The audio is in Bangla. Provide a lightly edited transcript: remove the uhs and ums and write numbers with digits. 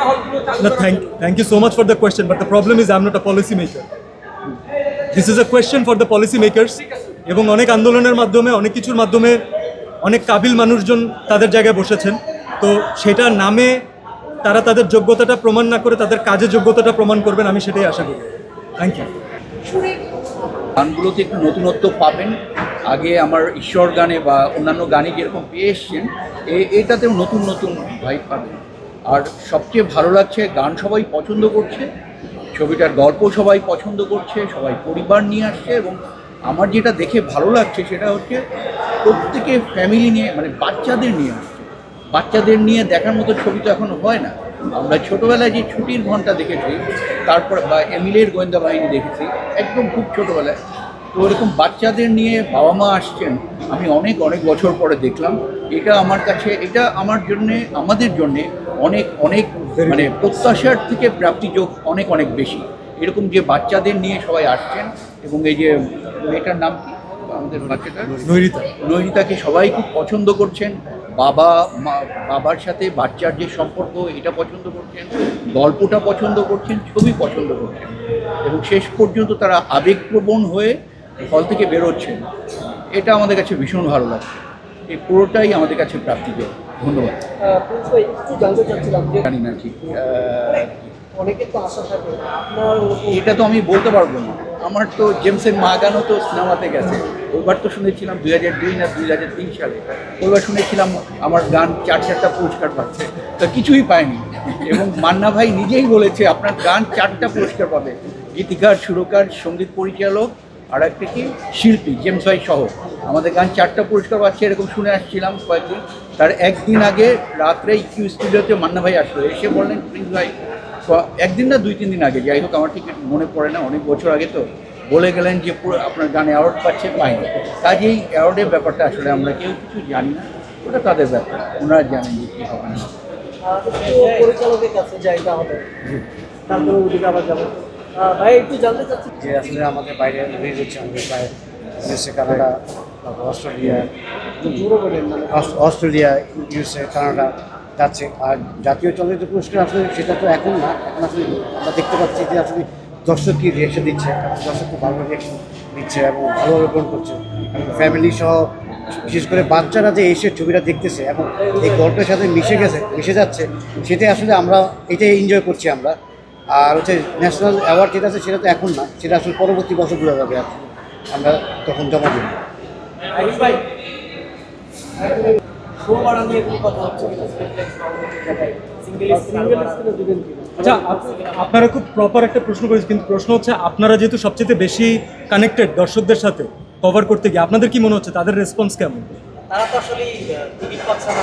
No, thank you so much for the question, but the problem is I'm not a policy maker. This is a question for the policy makers. এবং অনেক আন্দোলনের মাধ্যমে অনেক কিছুর মাধ্যমে অনেক কাবিল মানুষজন তাদের জায়গায় বসেছেন, তো সেটা নামে তারা তাদের যোগ্যতাটা প্রমাণ না করে তাদের কাজের যোগ্যতাটা প্রমাণ করবেন, আমি সেটাই আশা করি। Thank you. গানগুলোতে একটু নতুনত্ব পাবেন। আগে আমার ঈশ্বর গানে বা অন্যান্য গানে যেরকম পেয়ে এসছেন, এটাতেও নতুন নতুন ভাইব পাবেন। আর সবচেয়ে ভালো লাগছে, গান সবাই পছন্দ করছে, ছবিটার গল্প সবাই পছন্দ করছে, সবাই পরিবার নিয়ে আসছে। এবং আমার যেটা দেখে ভালো লাগছে সেটা হচ্ছে প্রত্যেকে ফ্যামিলি নিয়ে, মানে বাচ্চাদের নিয়ে আসছে। বাচ্চাদের নিয়ে দেখার মতো ছবি তো এখন হয় না। আমরা ছোটোবেলায় যে ছুটির ঘন্টা দেখেছি, তারপর বা এমিলের গোয়েন্দা বাহিনী দেখেছি একদম খুব ছোটোবেলায়, তো ওরকম বাচ্চাদের নিয়ে বাবা মা আসছেন আমি অনেক অনেক বছর পরে দেখলাম। এটা আমার কাছে, এটা আমার জন্যে, আমাদের জন্যে অনেক অনেক মানে প্রত্যাশার থেকে প্রাপ্তিযোগ অনেক অনেক বেশি। এরকম যে বাচ্চাদের নিয়ে সবাই আসছেন, এবং এই যে মেয়েটার নাম কি আমাদের বাচ্চাটা, নৈরিতাকে সবাই খুব পছন্দ করছেন। বাবার সাথে বাচ্চার যে সম্পর্ক, এটা পছন্দ করছেন, গল্পটা পছন্দ করছেন, ছবি পছন্দ করছেন, এবং শেষ পর্যন্ত তারা আবেগপ্রবণ হয়ে হল থেকে বেরোচ্ছেন। এটা আমাদের কাছে ভীষণ ভালো লাগছে। এই পুরোটাই আমাদের কাছে প্রাপ্তিযোগ। ধন্যবাদ। জানি না ঠিক, এটা তো আমি বলতে পারবো না। আমার তো জেমসের মা গানও তো সিনেমাতে গেছে, ওইবার তো শুনেছিলাম 2002 না 2003 সালে, ওইবার শুনেছিলাম আমার গান 4টা পুরস্কার পাচ্ছে, তো কিছুই পায়নি। এবং মান্না ভাই নিজেই বলেছে আপনার গান 4টা পুরস্কার পাবে, গীতিকার, সুরকার, সঙ্গীত পরিচালক, আর একটা কি শিল্পী জেমস ভাই সহ আমাদের গান 4টা পুরস্কার পাচ্ছে, এরকম শুনে আসছিলাম কয়েকদিন। তার একদিন আগে রাত্রে ইকিউ স্টুডিওতে মান্না ভাই আসলো, এসে বললেন প্রিন্স ভাই, একদিন না 2-3 দিন আগে, যাই হোক আমার ঠিক মনে পড়ে না, অনেক বছর আগে, তো বলে গেলেন যে পুরো আপনার গানে অ্যাওয়ার্ড পাচ্ছে, পায়নি। কাজেই অ্যাওয়ার্ডের ব্যাপারটা আসলে আমরা কেউ কিছু জানি না, ওটা তাদের ব্যাপার, ওনারা জানেন যে কী হবে না। পরিচালকের কাছে যাই তাহলে, তারপরে ওদিকে আবার যাবো। ভাই একটু জানতে চাচ্ছি যে আসলে আমাদের বাইরে রিলিজ হচ্ছে, আমাদের প্রায় USA, Canada, Australia, USA, Canada যাচ্ছে। আর জাতীয় চলচ্চিত্র পুরস্কার আসলে সেটা তো এখন না, এখন আসলে আমরা দেখতে পাচ্ছি যে আসলে দর্শক কী রিয়েকশন দিচ্ছে, দর্শক খুব ভালো রিয়েকশন দিচ্ছে এবং ভালোভাবে গ্রহণ করছে। ফ্যামিলি সহ বিশেষ করে বাচ্চারা যে এসে ছবিটা দেখতেছে এবং এই গল্পের সাথে মিশে যাচ্ছে, সেটাই আসলে আমরা এটাই এনজয় করছি আমরা। আর হচ্ছে ন্যাশনাল অ্যাওয়ার্ড যেটা আছে সেটা তো এখন না, সেটা আসলে পরবর্তী বছর বোঝা যাবে, আর আমরা তখন জমা দেব। আচ্ছা, আপনারা খুব প্রপার একটা প্রশ্ন করেছেন, কিন্তু প্রশ্ন হচ্ছে আপনারা যেহেতু সবচেয়ে বেশি কানেক্টেড দর্শকদের সাথে কভার করতে গিয়ে, আপনাদের কি মনে হচ্ছে তাদের রেসপন্স কেমন? তারা তো আসলে টিকিট পাচ্ছে না।